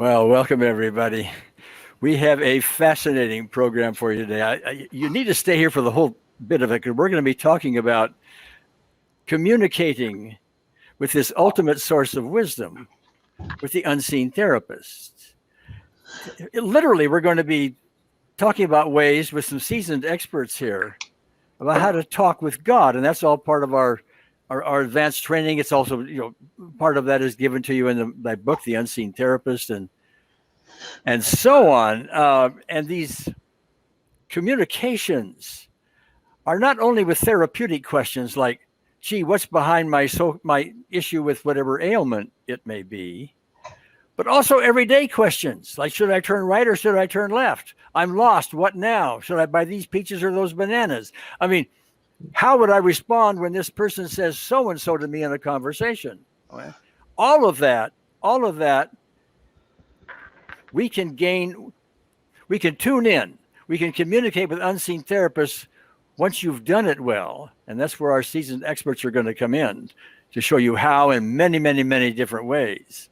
Well, welcome everybody. We have a fascinating program for you today. You need to stay here for the whole bit of it because we're going to be talking about communicating with this ultimate source of wisdom, with the unseen therapist. Literally, we're going to be talking about ways with some seasoned experts here about how to talk with God, and that's all part of our advanced training. It's also, part of that is given to you in my book, The Unseen Therapist, and so on. And these communications are not only with therapeutic questions like, gee, what's behind my issue with whatever ailment it may be, but also everyday questions like, should I turn right or should I turn left? I'm lost. What now? Should I buy these peaches or those bananas? I mean, how would I respond when this person says so-and-so to me in a conversation? Okay. All of that, we can tune in. We can communicate with unseen therapists once you've done it well. And that's where our seasoned experts are going to come in to show you how in many, many, many different ways.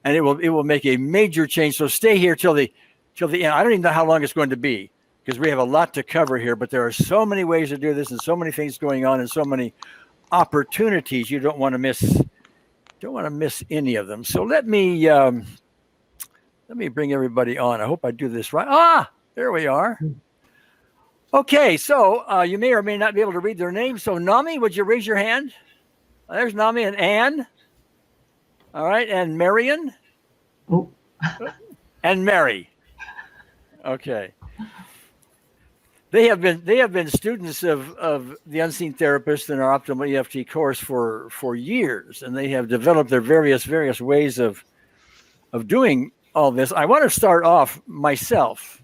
And it will make a major change. So stay here till the end. I don't even know how long it's going to be because we have a lot to cover here, but there are so many ways to do this and so many things going on and so many opportunities you don't want to miss any of them. So let me bring everybody on. I hope I do this right. There we are. Okay, so you may or may not be able to read their names. So Nami, would you raise your hand? There's Nami and Anne. All right, and Marion. Oh. And Mary. Okay. They have been students of the Unseen Therapist in our Optimal EFT course for years, and they have developed their various ways of doing all this. I want to start off myself,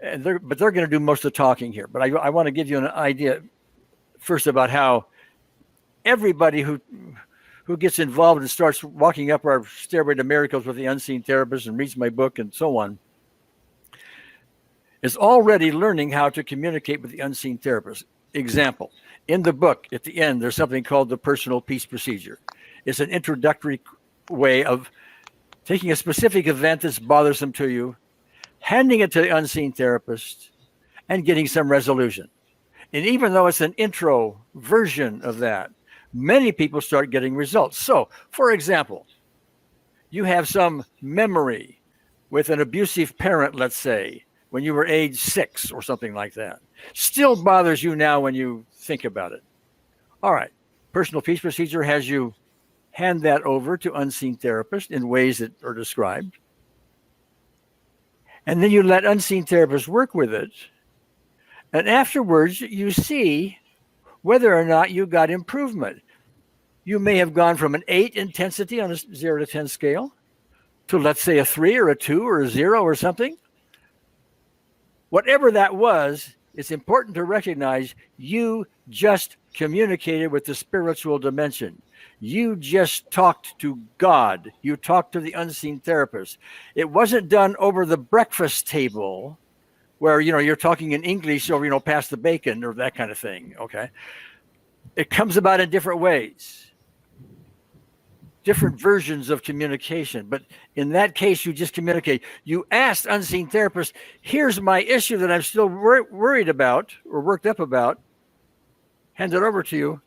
but they're going to do most of the talking here. But I want to give you an idea first about how everybody who gets involved and starts walking up our stairway to miracles with the Unseen Therapist and reads my book and so on is already learning how to communicate with the Unseen Therapist. Example, in the book, at the end, there's something called the personal peace procedure. It's an introductory way of taking a specific event that's bothersome to you, handing it to the Unseen Therapist, and getting some resolution. And even though it's an intro version of that, many people start getting results. So, for example, you have some memory with an abusive parent, let's say, when you were age 6 or something like that. Still bothers you now when you think about it. All right. Personal peace procedure has you hand that over to Unseen Therapist in ways that are described. And then you let Unseen Therapist work with it. And afterwards, you see whether or not you got improvement. You may have gone from an 8 intensity on a 0 to 10 scale to, let's say, a 3 or a 2 or a 0 or something. Whatever that was, it's important to recognize you just communicated with the spiritual dimension. You just talked to God. You talked to the Unseen Therapist. It wasn't done over the breakfast table where, you're talking in English or, pass the bacon or that kind of thing, okay? It comes about in different ways. Different versions of communication. But in that case, you just communicate. You asked Unseen Therapist, here's my issue that I'm still worried about or worked up about. Hand it over to you.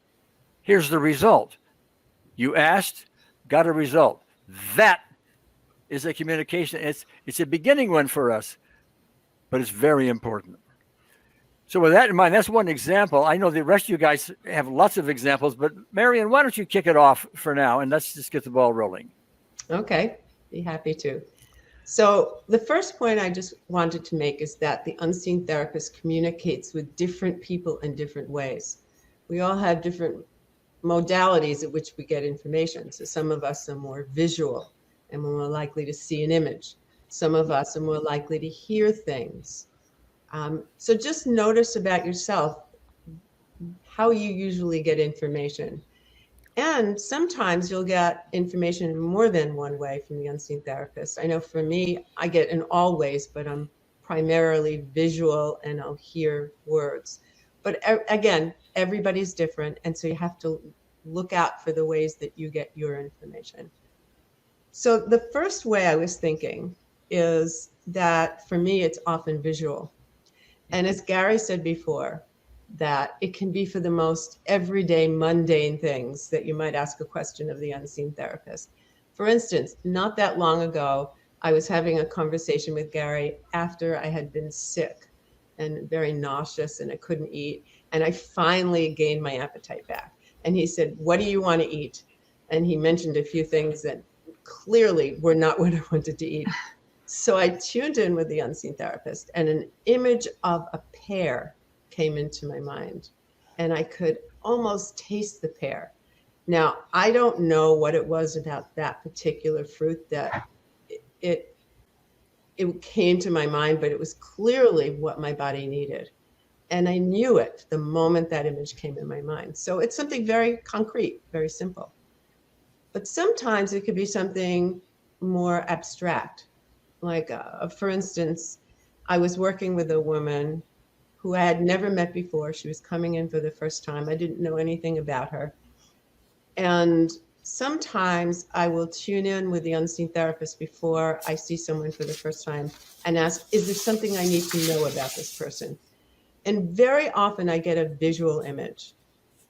Here's the result. You asked, got a result. That is a communication. It's a beginning one for us, but it's very important. So with that in mind, that's one example. I know the rest of you guys have lots of examples, but Marion, why don't you kick it off for now, and let's just get the ball rolling. Okay, be happy to. So the first point I just wanted to make is that the Unseen Therapist communicates with different people in different ways. We all have different modalities at which we get information. So some of us are more visual and we're more likely to see an image. Some of us are more likely to hear things. So just notice about yourself how you usually get information. And sometimes you'll get information in more than one way from the Unseen Therapist. I know for me, I get in all ways, but I'm primarily visual and I'll hear words. But again, everybody's different. And so you have to look out for the ways that you get your information. So the first way I was thinking is that for me, it's often visual. And as Gary said before, that it can be for the most everyday, mundane things that you might ask a question of the unseen therapist. For instance, not that long ago, I was having a conversation with Gary after I had been sick and very nauseous and I couldn't eat. And I finally gained my appetite back. And he said, "What do you want to eat?" And he mentioned a few things that clearly were not what I wanted to eat. So I tuned in with the unseen therapist, and an image of a pear came into my mind, and I could almost taste the pear. Now, I don't know what it was about that particular fruit that it came to my mind, but it was clearly what my body needed. And I knew it the moment that image came in my mind. So it's something very concrete, very simple. But sometimes it could be something more abstract. Like, for instance, I was working with a woman who I had never met before. She was coming in for the first time. I didn't know anything about her. And sometimes I will tune in with the unseen therapist before I see someone for the first time and ask, is there something I need to know about this person? And very often I get a visual image.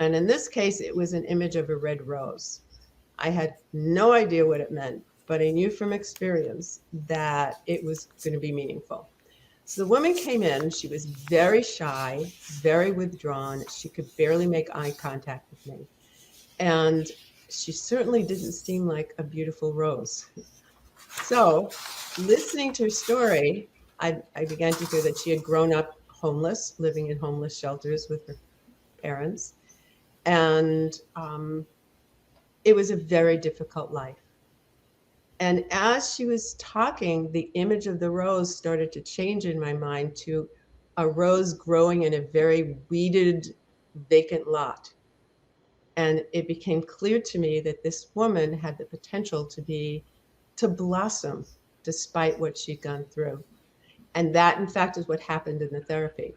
And in this case, it was an image of a red rose. I had no idea what it meant, but I knew from experience that it was going to be meaningful. So the woman came in, she was very shy, very withdrawn. She could barely make eye contact with me. And she certainly didn't seem like a beautiful rose. So listening to her story, I began to hear that she had grown up homeless, living in homeless shelters with her parents. And it was a very difficult life. And as she was talking, the image of the rose started to change in my mind to a rose growing in a very weeded, vacant lot. And it became clear to me that this woman had the potential to blossom despite what she'd gone through. And that, in fact, is what happened in the therapy.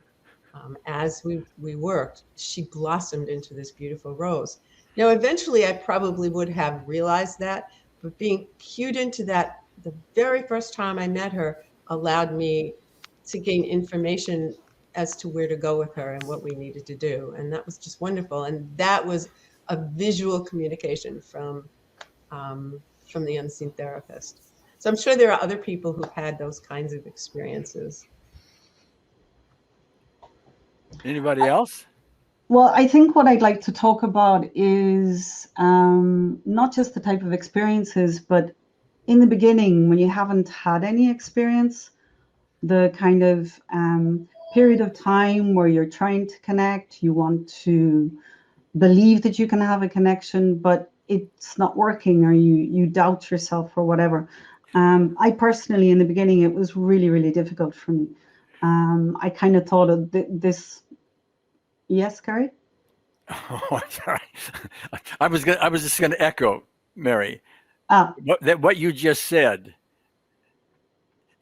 As we worked, she blossomed into this beautiful rose. Now, eventually, I probably would have realized that, but being cued into that the very first time I met her allowed me to gain information as to where to go with her and what we needed to do. And that was just wonderful. And that was a visual communication from the unseen therapist. So I'm sure there are other people who've had those kinds of experiences. Anybody else? Well, I think what I'd like to talk about is not just the type of experiences, but in the beginning, when you haven't had any experience, the kind of period of time where you're trying to connect, you want to believe that you can have a connection, but it's not working, or you doubt yourself or whatever. I personally, in the beginning, it was really, really difficult for me. I kind of thought of this. Yes, Gary? Oh, sorry. I was just going to echo, Mary. Ah. What you just said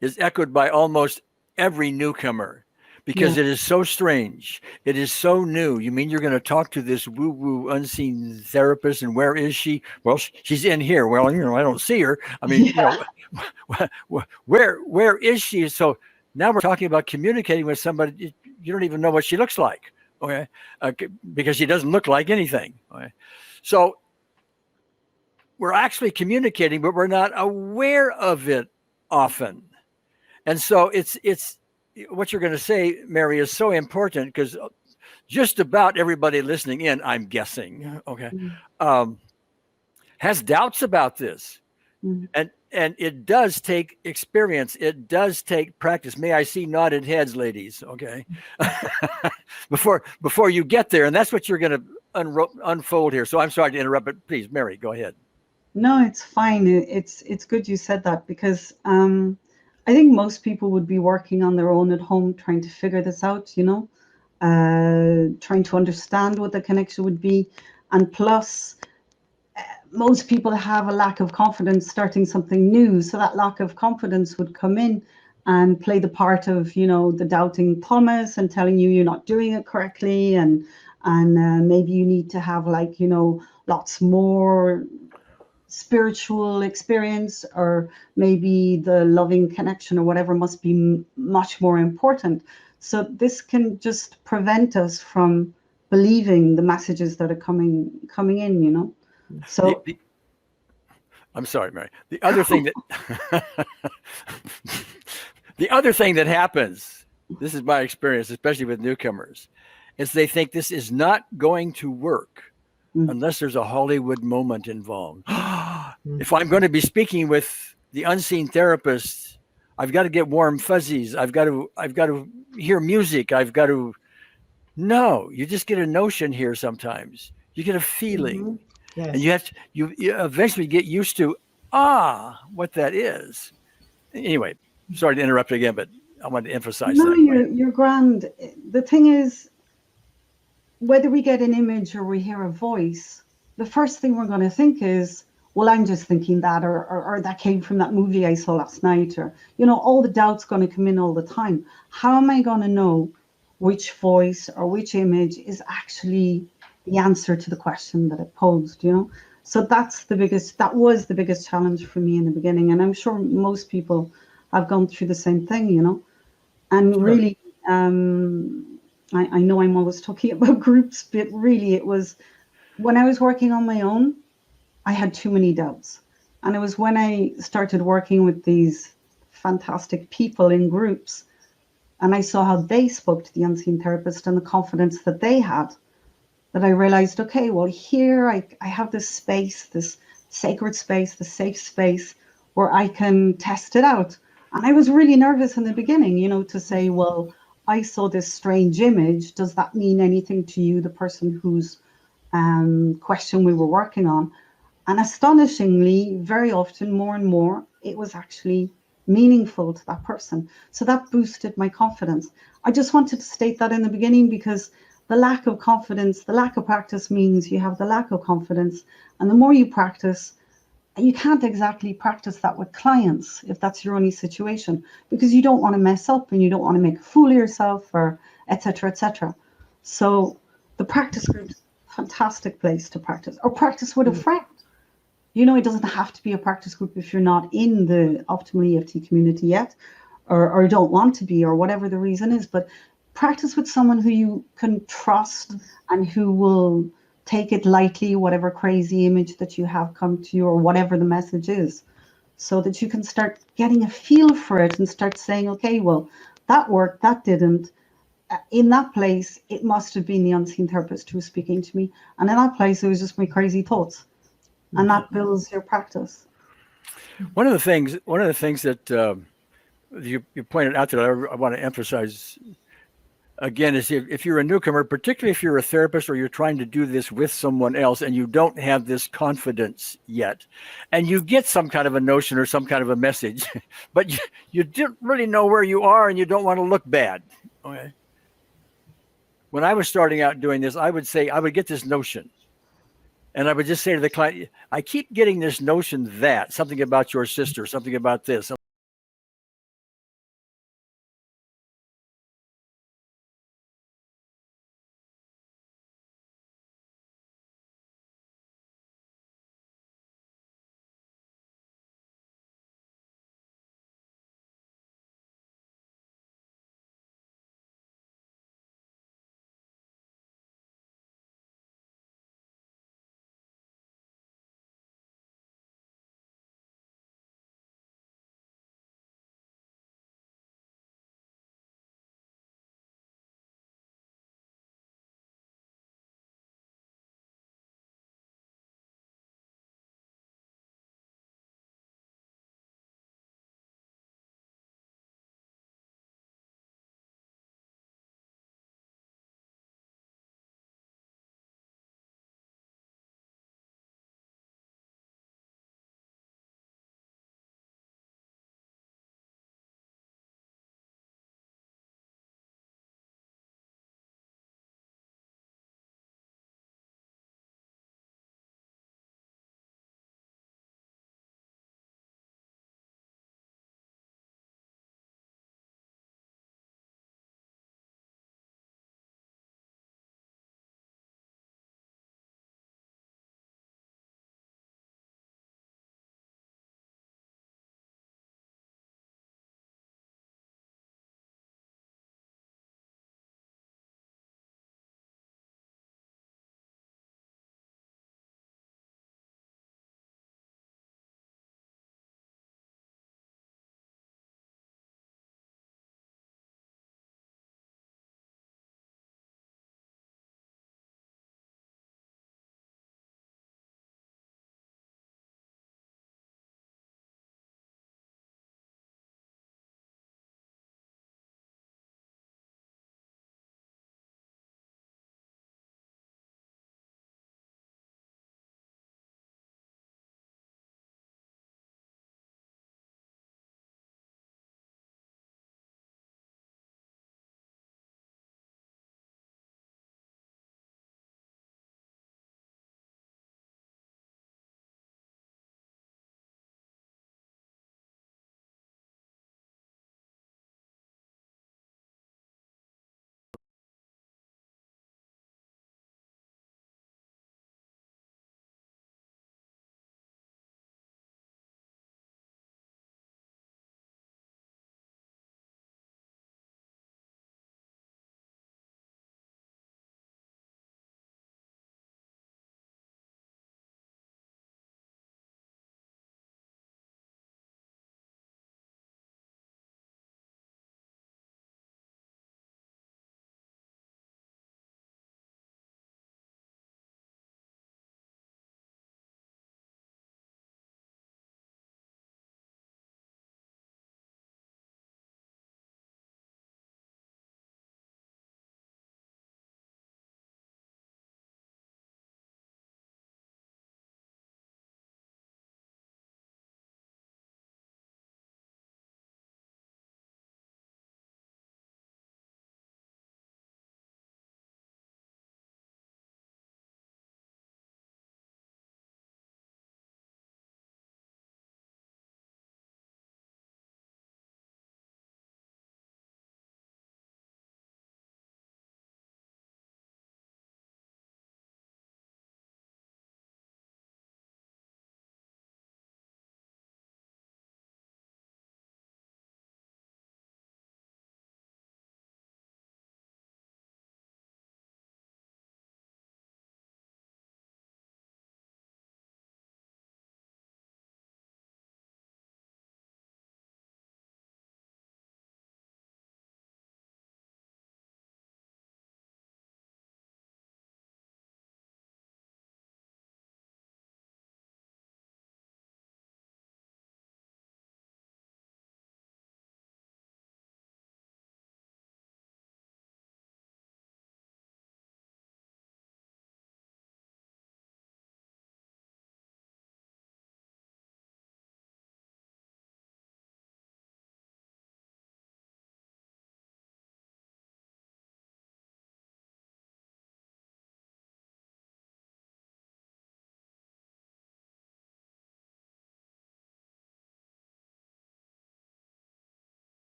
is echoed by almost every newcomer, because it is so strange. It is so new. You mean you're going to talk to this woo-woo unseen therapist, and where is she? Well, she's in here. Well, I don't see her. I mean, where is she? So now we're talking about communicating with somebody. You don't even know what she looks like. Okay, because she doesn't look like anything. Okay, so we're actually communicating, but we're not aware of it often. And so it's what you're going to say, Mary, is so important, because just about everybody listening in, I'm guessing, okay, has doubts about this. And it does take experience. It does take practice. May I see nodded heads, ladies? Okay, before you get there, and that's what you're going to unfold here. So I'm sorry to interrupt, but please, Mary, go ahead. No, it's fine. It's good you said that, because I think most people would be working on their own at home, trying to figure this out. Trying to understand what the connection would be, and plus, most people have a lack of confidence starting something new. So that lack of confidence would come in and play the part of, the doubting Thomas and telling you you're not doing it correctly. And maybe you need to have lots more spiritual experience or maybe the loving connection or whatever must be much more important. So this can just prevent us from believing the messages that are coming in, you know. So I'm sorry, Mary. The other thing that the other thing that happens, this is my experience, especially with newcomers, is they think this is not going to work unless there's a Hollywood moment involved. If I'm going to be speaking with the unseen therapist, I've got to get warm fuzzies. I've got to hear music. No, you just get a notion here sometimes. You get a feeling. Yes. And you eventually get used to, what that is. Anyway, sorry to interrupt again, but I wanted to emphasize no, that. you're grand. The thing is, whether we get an image or we hear a voice, the first thing we're going to think is, well, I'm just thinking that, or that came from that movie I saw last night, or, you know, all the doubt's going to come in all the time. How am I going to know which voice or which image is actually the answer to the question that it posed, you know? So that was the biggest challenge for me in the beginning. And I'm sure most people have gone through the same thing, you know? And really, I know I'm always talking about groups, but really it was when I was working on my own, I had too many doubts. And it was when I started working with these fantastic people in groups and I saw how they spoke to the unseen therapist and the confidence that they had, that I realized, okay, well, here I have this space, this sacred space, the safe space where I can test it out. And I was really nervous in the beginning, you know, to say, well, I saw this strange image. Does that mean anything to you, the person whose question we were working on? And astonishingly, very often, more and more, it was actually meaningful to that person. So that boosted my confidence. I just wanted to state that in the beginning because the lack of confidence, the lack of practice means you have the lack of confidence. And the more you practice, you can't exactly practice that with clients if that's your only situation, because you don't want to mess up and you don't want to make a fool of yourself, or et cetera, et cetera. So the practice group is a fantastic place to practice, or practice with a friend. You know, it doesn't have to be a practice group if you're not in the optimal EFT community yet, or don't want to be, or whatever the reason is. But practice with someone who you can trust and who will take it lightly, whatever crazy image that you have come to you or whatever the message is, so that you can start getting a feel for it and start saying, okay, well, that worked, that didn't. In that place, it must have been the unseen therapist who was speaking to me. And in that place, it was just my crazy thoughts. And that builds your practice. One of the things that you pointed out that I want to emphasize again is if you're a newcomer, particularly if you're a therapist or you're trying to do this with someone else and you don't have this confidence yet, and you get some kind of a notion or some kind of a message, but you didn't really know where you are and you don't want to look bad. Okay. When I was starting out doing this, I would get this notion. And I would just say to the client, I keep getting this notion that something about your sister, something about this,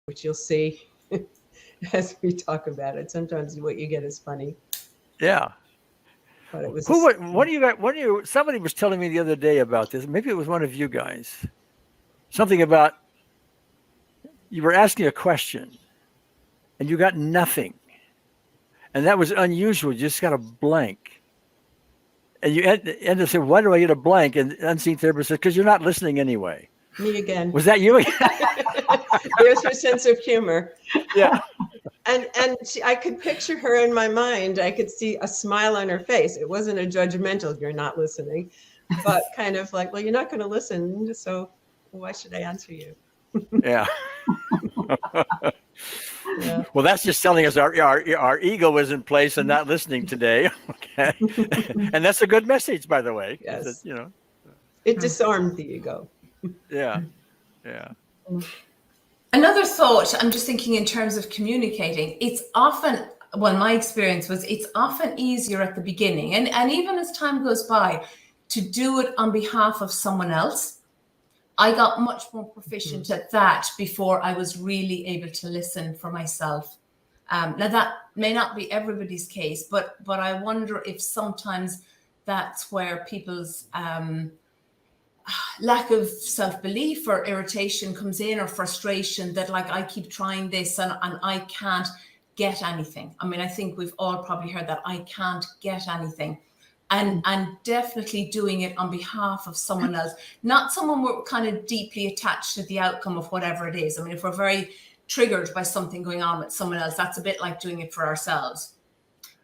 which you'll see as we talk about it. Sometimes what you get is funny. Yeah. But it was somebody was telling me the other day about this. Maybe it was one of you guys. Something about you were asking a question and you got nothing. And that was unusual. You just got a blank. And you end up saying, why do I get a blank? And the unseen therapist said, because you're not listening anyway. me again. Was that you? There's her sense of humor. Yeah. And I could picture her in my mind. I could see a smile on her face. It wasn't a judgmental, you're not listening, but kind of like, well, you're not going to listen, so why should I answer you? Yeah. Yeah. Well, that's just telling us our ego is in place and not listening today. Okay. And that's a good message, by the way. Yes. You know. It disarmed the ego. Yeah. Yeah. Another thought, I'm just thinking in terms of communicating, it's often, well, my experience was it's often easier at the beginning and even as time goes by to do it on behalf of someone else. I got much more proficient at that before I was really able to listen for myself. Now that may not be everybody's case, but I wonder if sometimes that's where people's lack of self-belief or irritation comes in, or frustration that like I keep trying this and I can't get anything. I mean, I think we've all probably heard that I can't get anything. And definitely doing it on behalf of someone else, not someone we're kind of deeply attached to the outcome of whatever it is. I mean, if we're very triggered by something going on with someone else, that's a bit like doing it for ourselves.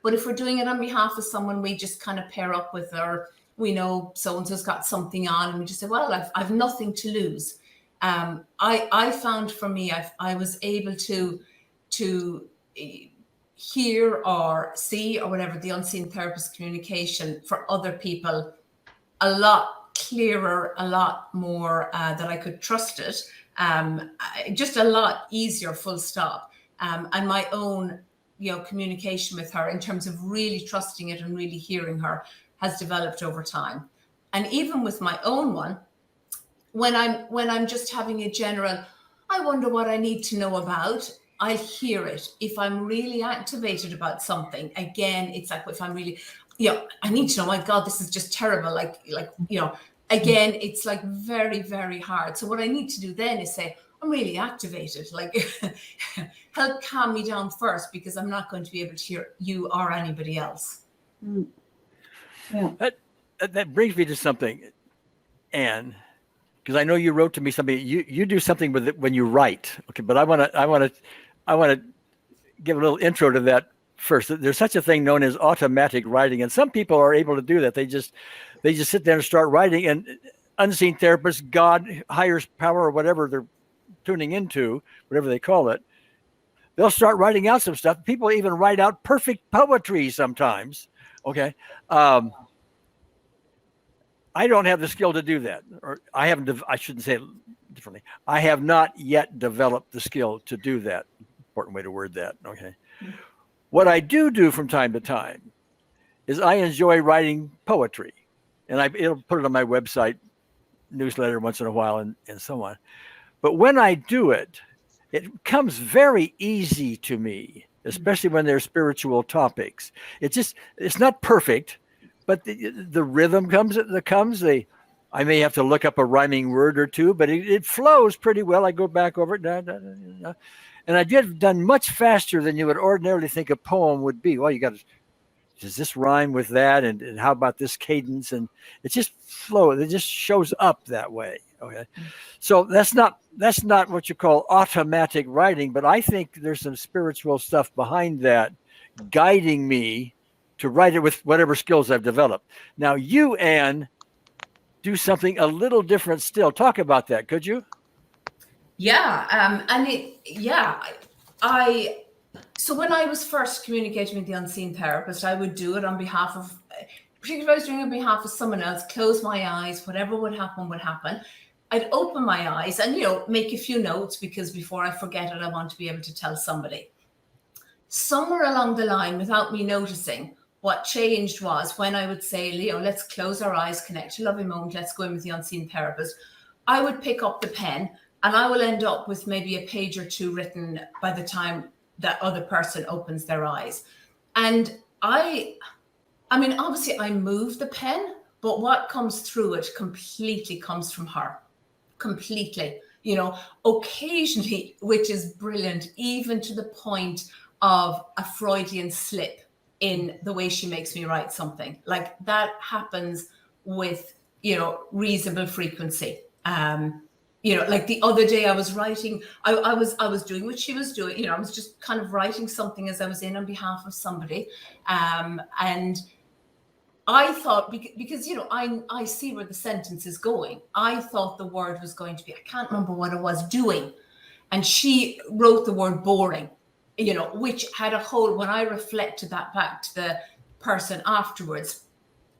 But if we're doing it on behalf of someone we just kind of pair up with, or we know so-and-so's got something on and we just say, well, I've nothing to lose. I found for me, I was able to hear or see or whatever the unseen therapist communication for other people a lot clearer, a lot more that I could trust it, just a lot easier, full stop. And my own, communication with her in terms of really trusting it and really hearing her has developed over time. And even with my own one, when I'm just having a general, I wonder what I need to know about, I hear it. If I'm really activated about something, again, it's like if I'm really, I need to know, my God, this is just terrible. Again, it's like very, very hard. So what I need to do then is say, I'm really activated, like help calm me down first, because I'm not going to be able to hear you or anybody else. Yeah. That brings me to something, Anne, because I know you wrote to me something. You do something with it when you write. Okay, but I want to give a little intro to that first. There's such a thing known as automatic writing, and some people are able to do that. They just sit there and start writing, and unseen therapists, God, higher power, or whatever they're tuning into, whatever they call it, they'll start writing out some stuff. People even write out perfect poetry sometimes. Okay. I don't have the skill to do that, or I shouldn't say it differently. I have not yet developed the skill to do that. Important way to word that. Okay. What I do from time to time is I enjoy writing poetry, and it'll put it on my website newsletter once in a while and so on. But when I do it, it comes very easy to me, especially when there's spiritual topics. It's not perfect, but the rhythm comes. I may have to look up a rhyming word or two, but it flows pretty well. I go back over it, and I get done much faster than you would ordinarily think a poem would be. Well, does this rhyme with that? And how about this cadence? And it just flows. It just shows up that way. Okay. So that's not what you call automatic writing, but I think there's some spiritual stuff behind that guiding me to write it with whatever skills I've developed. Now you, Anne, do something a little different still. Talk about that, could you? Yeah. So when I was first communicating with the unseen therapist, I would do it on behalf of, particularly if I was doing it on behalf of someone else, close my eyes, whatever would happen. I'd open my eyes and, make a few notes, because before I forget it, I want to be able to tell somebody. Somewhere along the line, without me noticing, what changed was when I would say, Leo, let's close our eyes, connect to loving moment, let's go in with the unseen therapist. I would pick up the pen and I will end up with maybe a page or two written by the time that other person opens their eyes. And I mean, obviously I move the pen, but what comes through it completely comes from her, completely, you know, occasionally, which is brilliant, even to the point of a Freudian slip in the way she makes me write something. Like that happens with, you know, reasonable frequency. You know, like the other day I was writing, I was doing what she was doing, you know, I was just kind of writing something as I was in on behalf of somebody. And I thought, because, you know, I see where the sentence is going. I thought the word was going to be, I can't remember what it was, doing. And she wrote the word boring, you know, which had a whole, when I reflected that back to the person afterwards,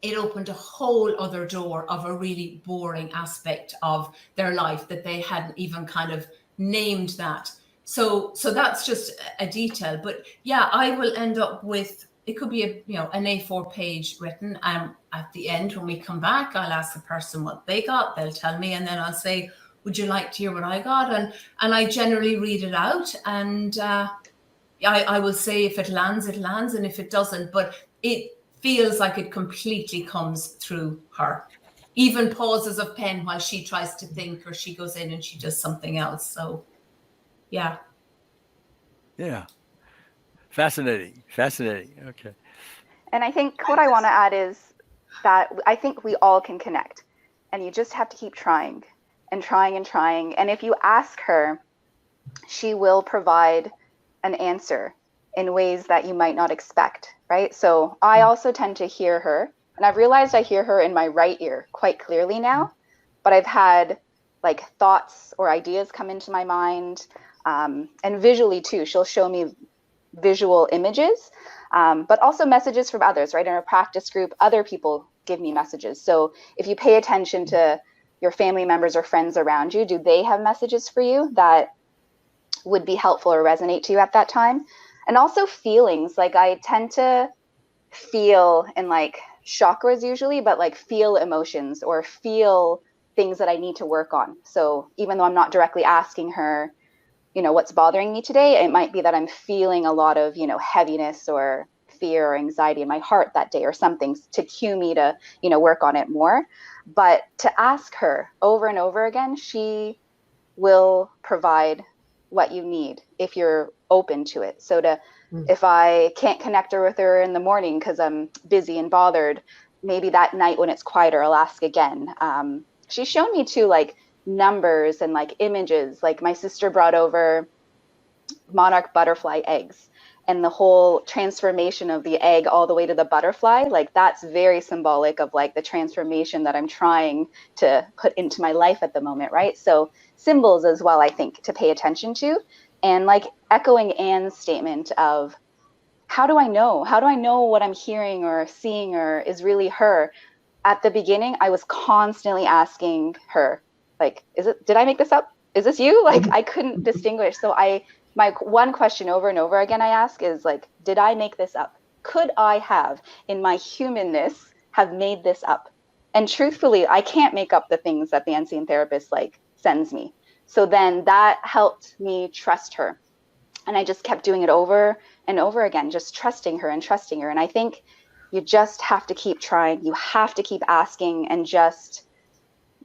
it opened a whole other door of a really boring aspect of their life that they hadn't even kind of named that. So that's just a detail. But yeah, I will end up with, it could be a, you know, an A4 page written. And at the end, when we come back, I'll ask the person what they got. They'll tell me, and then I'll say, would you like to hear what I got? And I generally read it out, and I will say if it lands, it lands, and if it doesn't. But it feels like it completely comes through her. Even pauses of pen while she tries to think, or she goes in and she does something else. So, yeah. Yeah. Fascinating. Okay. And I think what I want to add is that I think we all can connect, and you just have to keep trying and trying and trying. And if you ask her, she will provide an answer in ways that you might not expect, right? So I also tend to hear her, and I've realized I hear her in my right ear quite clearly now, but I've had like thoughts or ideas come into my mind, and visually too. She'll show me visual images, but also messages from others, right? In a practice group, other people give me messages. So if you pay attention to your family members or friends around you, do they have messages for you that would be helpful or resonate to you at that time? And also feelings, like I tend to feel in like chakras usually, but like feel emotions or feel things that I need to work on. So even though I'm not directly asking her, you know, what's bothering me today, it might be that I'm feeling a lot of, you know, heaviness or fear or anxiety in my heart that day or something to cue me to, you know, work on it more. But to ask her over and over again, she will provide what you need if you're open to it. So if I can't connect her with her in the morning because I'm busy and bothered, maybe that night when it's quieter, I'll ask again. She's shown me too, like numbers and like images. Like my sister brought over monarch butterfly eggs, and the whole transformation of the egg all the way to the butterfly, like that's very symbolic of like the transformation that I'm trying to put into my life at the moment, right? So symbols as well, I think, to pay attention to. And like echoing Anne's statement of, how do I know? How do I know what I'm hearing or seeing or is really her? At the beginning, I was constantly asking her, like, did I make this up? Is this you? Like, I couldn't distinguish. So my one question over and over again I ask is like, did I make this up? Could I have, in my humanness, have made this up? And truthfully, I can't make up the things that the unseen therapist like sends me. So then that helped me trust her. And I just kept doing it over and over again, just trusting her and trusting her. And I think you just have to keep trying. You have to keep asking and just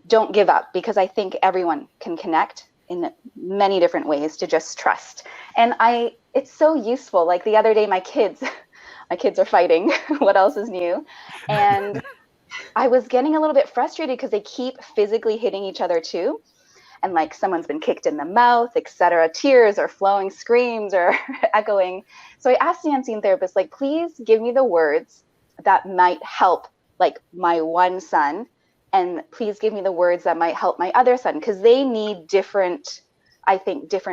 don't give up, because I think everyone can connect in many different ways to just trust. And it's so useful. Like the other day, my kids are fighting. What else is new? And I was getting a little bit frustrated because they keep physically hitting each other too. And like someone's been kicked in the mouth, etc. Tears are flowing, screams are echoing. So I asked the unseen therapist, like, please give me the words that might help like my one son. And please give me the words that might help my other son, because they need different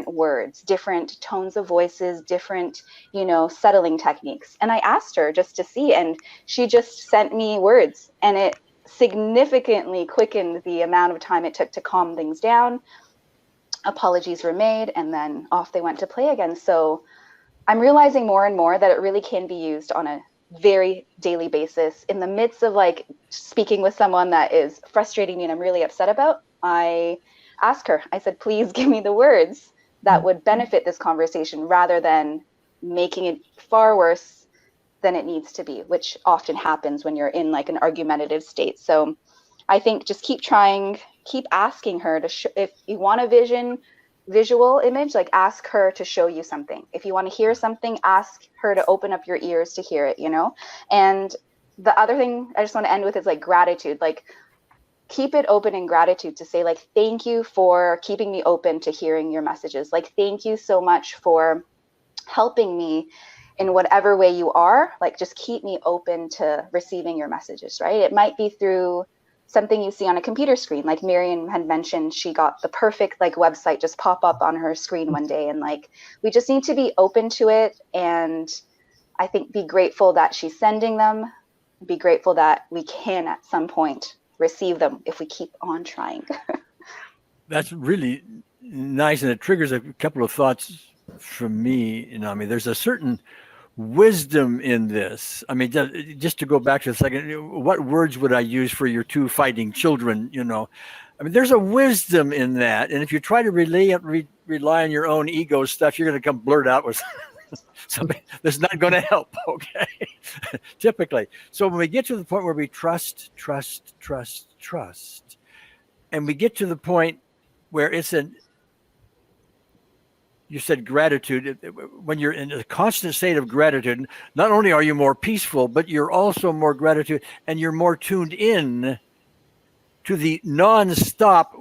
words, different tones of voices, different, you know, settling techniques. And I asked her just to see, and she just sent me words, and it significantly quickened the amount of time it took to calm things down. Apologies were made, and then off they went to play again. So I'm realizing more and more that it really can be used on a very daily basis. In the midst of like speaking with someone that is frustrating me and I'm really upset about, I ask her. I said, please give me the words that would benefit this conversation rather than making it far worse than it needs to be, which often happens when you're in like an argumentative state. So I think just keep trying, keep asking her to if you want a visual image, like ask her to show you something. If you want to hear something, ask her to open up your ears to hear it, you know? And the other thing I just want to end with is like gratitude. Like keep it open in gratitude to say like, thank you for keeping me open to hearing your messages. Like, thank you so much for helping me in whatever way you are. Like, just keep me open to receiving your messages, right? It might be through something you see on a computer screen. Like Miriam had mentioned, she got the perfect like website just pop up on her screen one day. And like, we just need to be open to it. And I think be grateful that she's sending them, be grateful that we can at some point receive them if we keep on trying. That's really nice, and it triggers a couple of thoughts from me. You know, I mean, there's a certain wisdom in this. I mean, just to go back to a second, what words would I use for your two fighting children? You know, I mean, there's a wisdom in that, and if you try to rely on your own ego stuff, you're going to come blurt out with something that's not going to help. Okay, typically. So when we get to the point where we trust, and we get to the point where you said gratitude, when you're in a constant state of gratitude, not only are you more peaceful, but you're also more gratitude, and you're more tuned in to the non-stop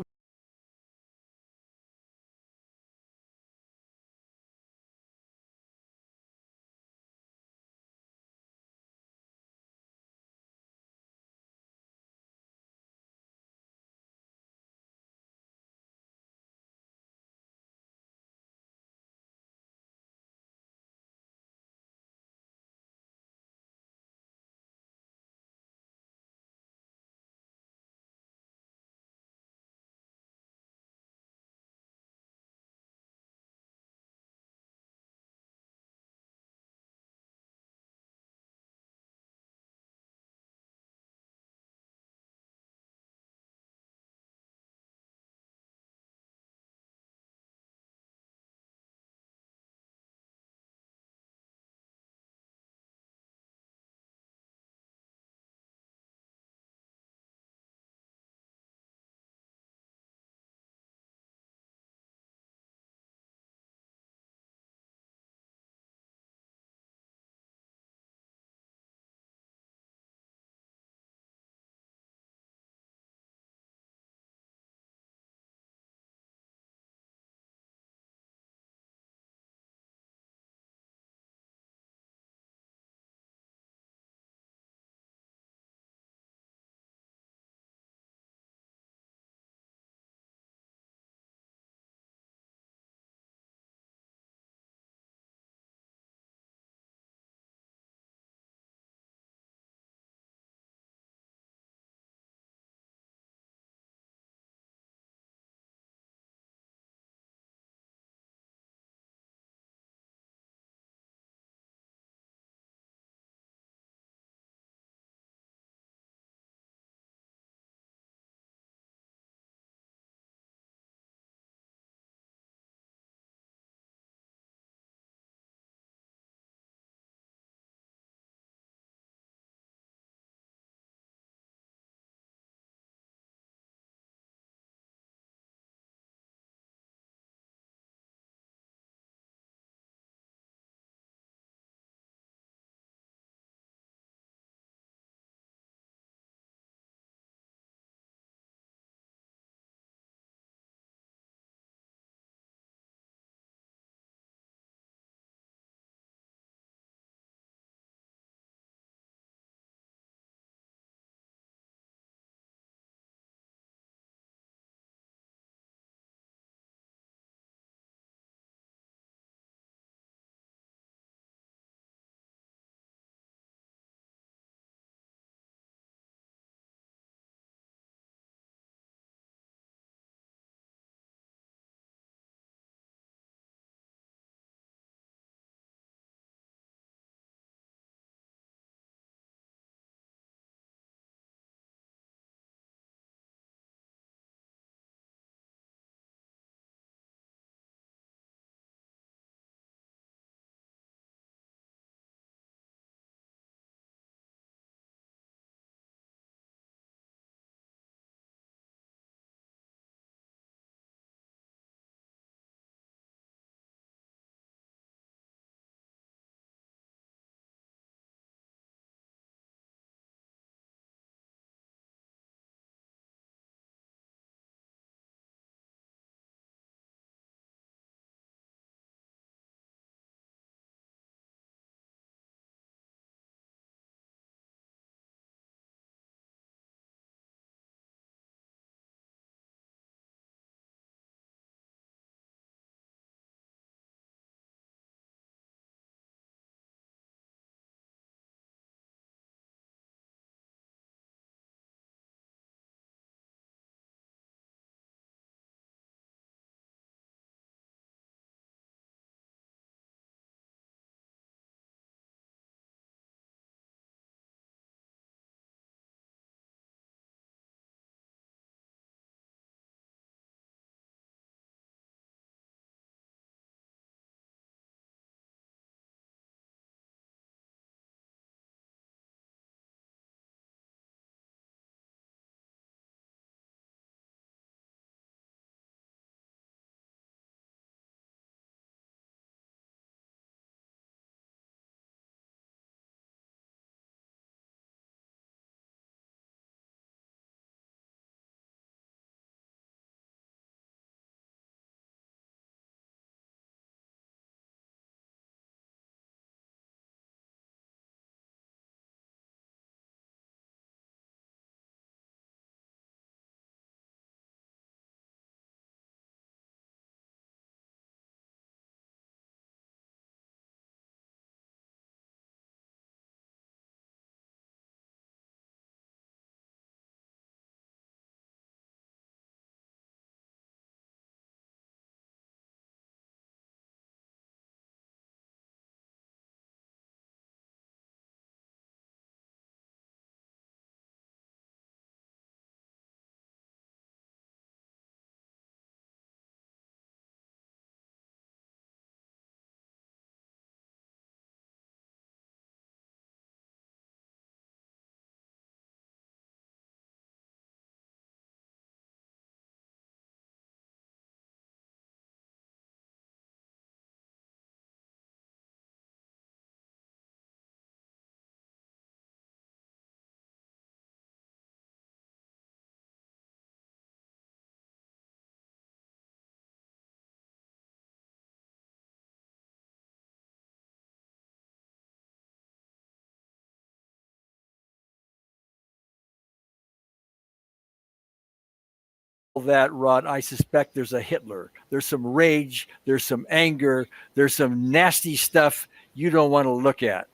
that, Rod, I suspect there's a Hitler. There's some rage. There's some anger. There's some nasty stuff you don't want to look at.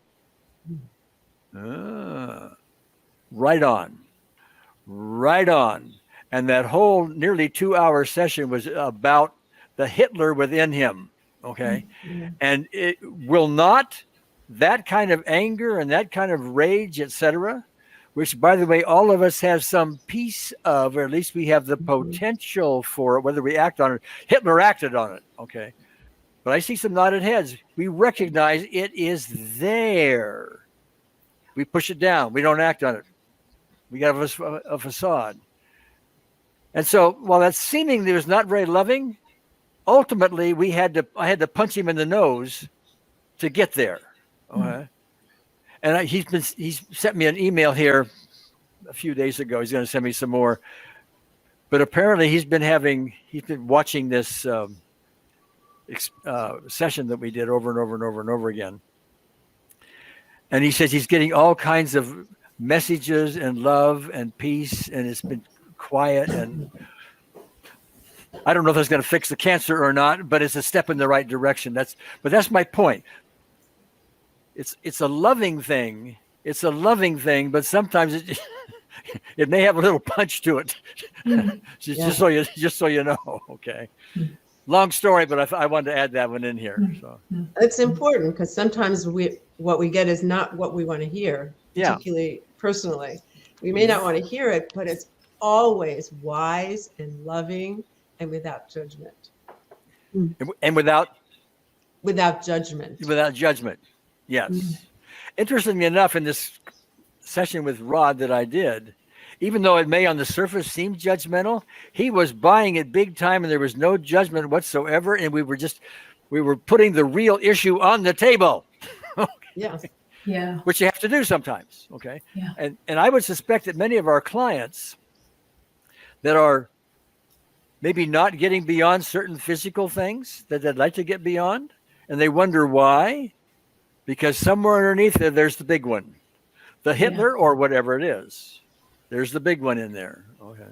Right on. Right on. And that whole nearly 2-hour session was about the Hitler within him. Okay. Yeah. And it will not, that kind of anger and that kind of rage, etc., which, by the way, all of us have some piece of, or at least we have the potential for it, whether we act on it. Hitler acted on it. Okay. But I see some nodded heads. We recognize it is there. We push it down. We don't act on it. We got a facade. And so while that seemingly was not very loving, ultimately I had to punch him in the nose to get there. Okay. And he's sent me an email here a few days ago. He's going to send me some more. But apparently he's been watching this session that we did over and over and over and over again. And he says he's getting all kinds of messages and love and peace, and it's been quiet. And I don't know if that's going to fix the cancer or not, but it's a step in the right direction. That's my point. It's a loving thing. It's a loving thing, but sometimes it may have a little punch to it. Just so you know. Okay. Long story, but I wanted to add that one in here. So It's important because sometimes what we get is not what we want to hear, particularly personally. We may not want to hear it, but it's always wise and loving and without judgment. And without judgment. Without judgment. Yes. Interestingly enough, in this session with Rod that I did, even though it may on the surface seem judgmental, he was buying it big time and there was no judgment whatsoever. And we were putting the real issue on the table. Yeah. Yeah. Which you have to do sometimes. Okay. Yeah. And I would suspect that many of our clients that are maybe not getting beyond certain physical things that they'd like to get beyond, and they wonder why, because somewhere underneath there's the big one, the Hitler or whatever it is. There's the big one in there. Okay.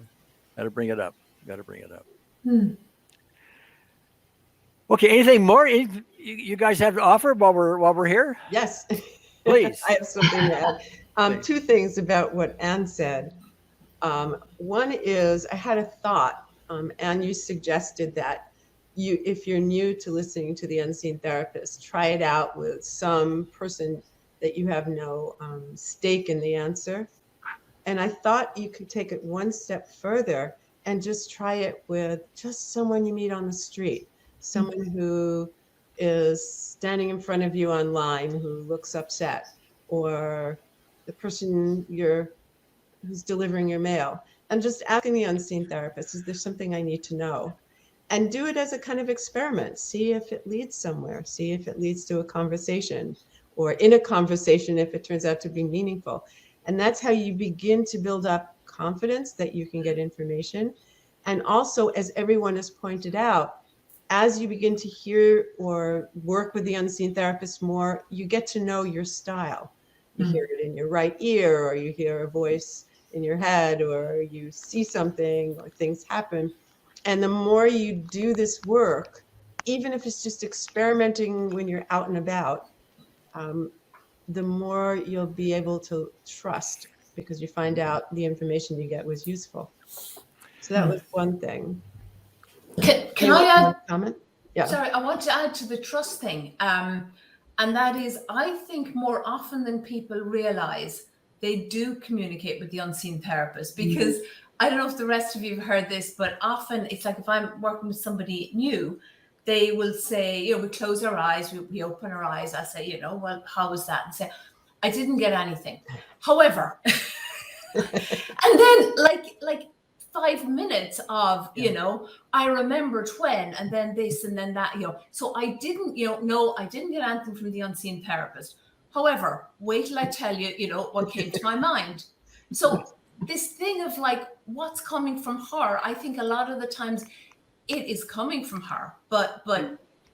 Got to bring it up. Okay. Anything more you guys have to offer while we're here? Yes. Please. I have something to add. Two things about what Anne said. One is I had a thought, and you suggested that if you're new to listening to the Unseen Therapist, try it out with some person that you have no stake in the answer. And I thought you could take it one step further and just try it with just someone you meet on the street, someone who is standing in front of you online who looks upset, or the person who's delivering your mail, and just asking the Unseen Therapist, is there something I need to know? And do it as a kind of experiment. See if it leads somewhere. See if it leads to a conversation, or in a conversation if it turns out to be meaningful. And that's how you begin to build up confidence that you can get information. And also, as everyone has pointed out, as you begin to hear or work with the Unseen Therapist more, you get to know your style. You hear it in your right ear, or you hear a voice in your head, or you see something, or things happen. And the more you do this work, even if it's just experimenting when you're out and about, the more you'll be able to trust, because you find out the information you get was useful. So that was one thing. Can I add? Comment? Yeah. Sorry, I want to add to the trust thing. And that is, I think more often than people realize, they do communicate with the Unseen Therapist, because I don't know if the rest of you have heard this, but often it's like if I'm working with somebody new, they will say, we close our eyes, we open our eyes. I say, well, how was that? And say, I didn't get anything. However, and then like 5 minutes of, I remembered when, and then this, and then that, so I didn't, no, I didn't get anything from the Unseen Therapist. However, wait till I tell you, what came to my mind. So this thing of like, what's coming from her, I think a lot of the times it is coming from her, but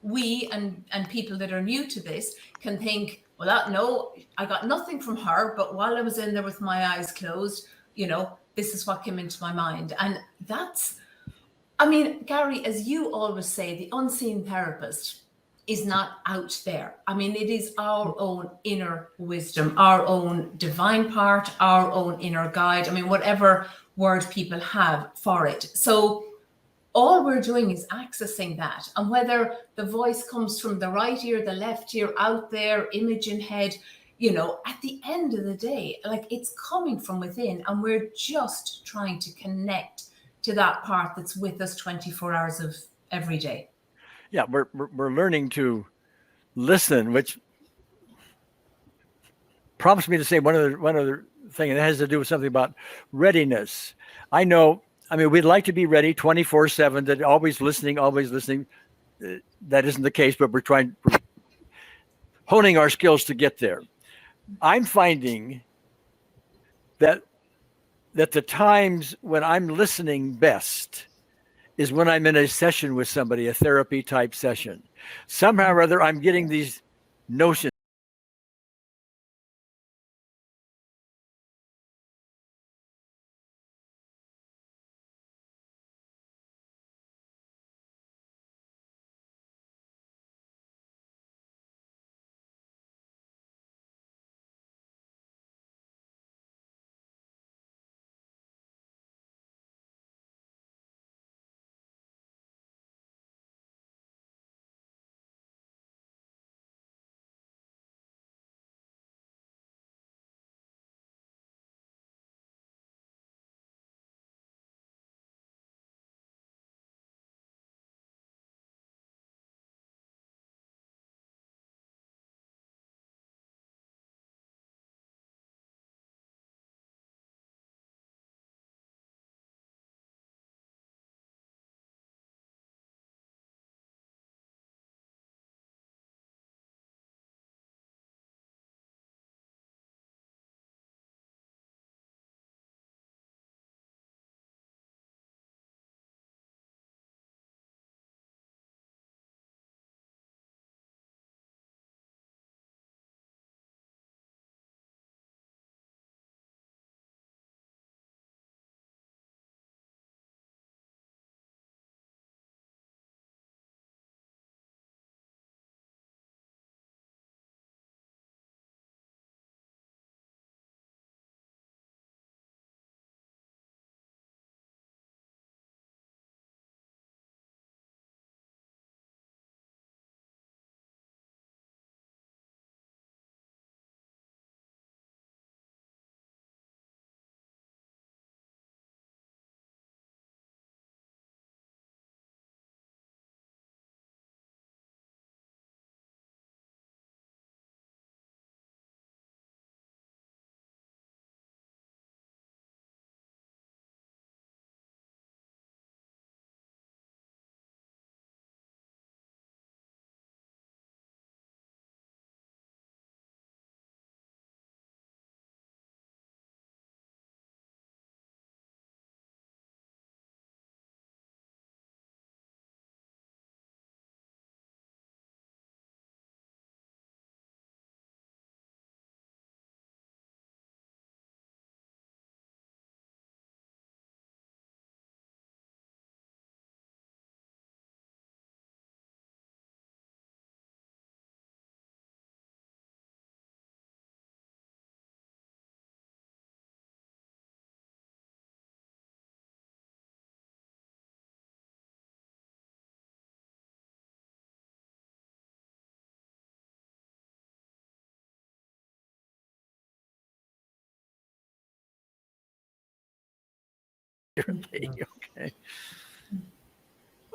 we and people that are new to this can think, well, no, I got nothing from her, but while I was in there with my eyes closed, this is what came into my mind. And that's I mean, Gary, as you always say, the unseen therapist is not out there. I mean, it is our own inner wisdom, our own divine part, our own inner guide. I mean, whatever word people have for it. So all we're doing is accessing that. And whether the voice comes from the right ear, the left ear, out there, image in head, you know, at the end of the day, like, it's coming from within, and we're just trying to connect to that part that's with us 24 hours of every day. Yeah, we're learning to listen, which prompts me to say one other thing, and it has to do with something about readiness. I mean, we'd like to be ready 24/7, that always listening. That isn't the case, but we're honing our skills to get there. I'm finding that the times when I'm listening best is when I'm in a session with somebody, a therapy type session. Somehow or other, I'm getting these notions.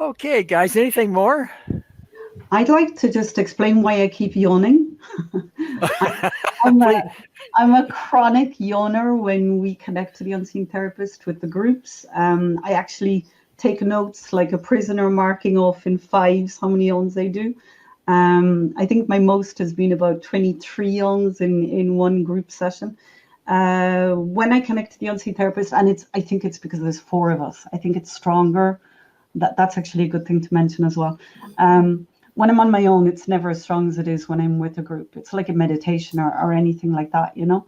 Okay, guys, anything more? I'd like to just explain why I keep yawning. I'm a chronic yawner when we connect to the unseen therapist with the groups. I actually take notes like a prisoner, marking off in fives how many yawns they do. I think my most has been about 23 yawns in one group session. When I connect to the unseen therapist, and I think it's because there's 4 of us. I think it's stronger. That's actually a good thing to mention as well. When I'm on my own, it's never as strong as it is when I'm with a group. It's like a meditation or anything like that, you know.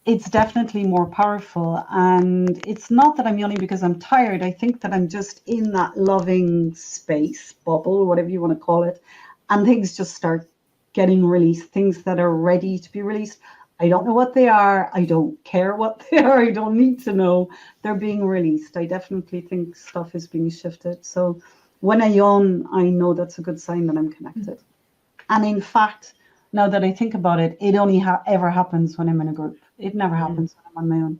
it's definitely more powerful. And it's not that I'm yawning because I'm tired. I think that I'm just in that loving space, bubble, whatever you want to call it. And things just start getting released, things that are ready to be released. I don't know what they are. I don't care what they are. I don't need to know. They're being released. I definitely think stuff is being shifted. So when I yawn, I know that's a good sign that I'm connected. And in fact, now that I think about it, it only ever happens when I'm in a group. It never happens when I'm on my own.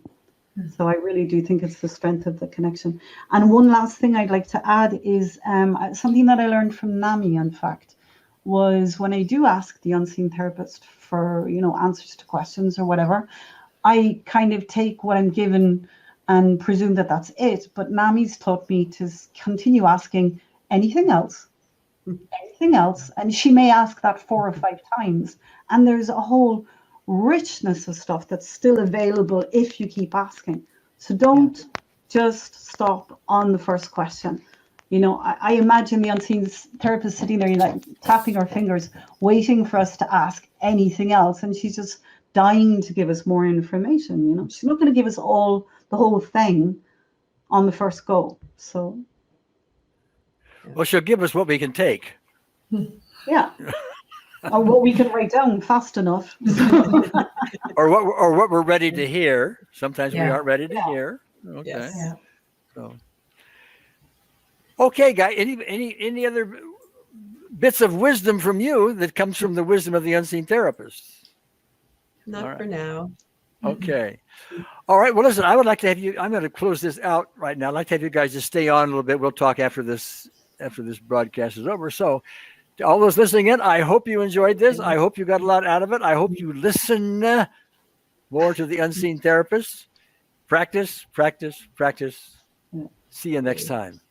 So I really do think it's the strength of the connection. And one last thing I'd like to add is something that I learned from NAMI, in fact, was when I do ask the unseen therapist for, answers to questions or whatever, I kind of take what I'm given and presume that that's it. But NAMI's taught me to continue asking anything else, and she may ask that 4 or 5 times, and there's a whole richness of stuff that's still available if you keep asking. So don't just stop on the first question. I imagine the unseen therapist sitting there, like tapping her fingers, waiting for us to ask anything else, and she's just dying to give us more information. She's not going to give us the whole thing on the first go. So Well, she'll give us what we can take. yeah. Or what we can write down fast enough. or what we're ready to hear. Sometimes we aren't ready to hear. Okay. Yes. Yeah. So, okay, guy. Any other bits of wisdom from you that comes from the wisdom of the unseen therapist? Not All for right. now. Okay. All right. Well, listen, I would like to have you. I'm going to close this out right now. I'd like to have you guys just stay on a little bit. We'll talk after this broadcast is over. So, to all those listening in, I hope you enjoyed this. I hope you got a lot out of it. I hope you listen more to the unseen therapist. Practice, practice, practice. See you next time.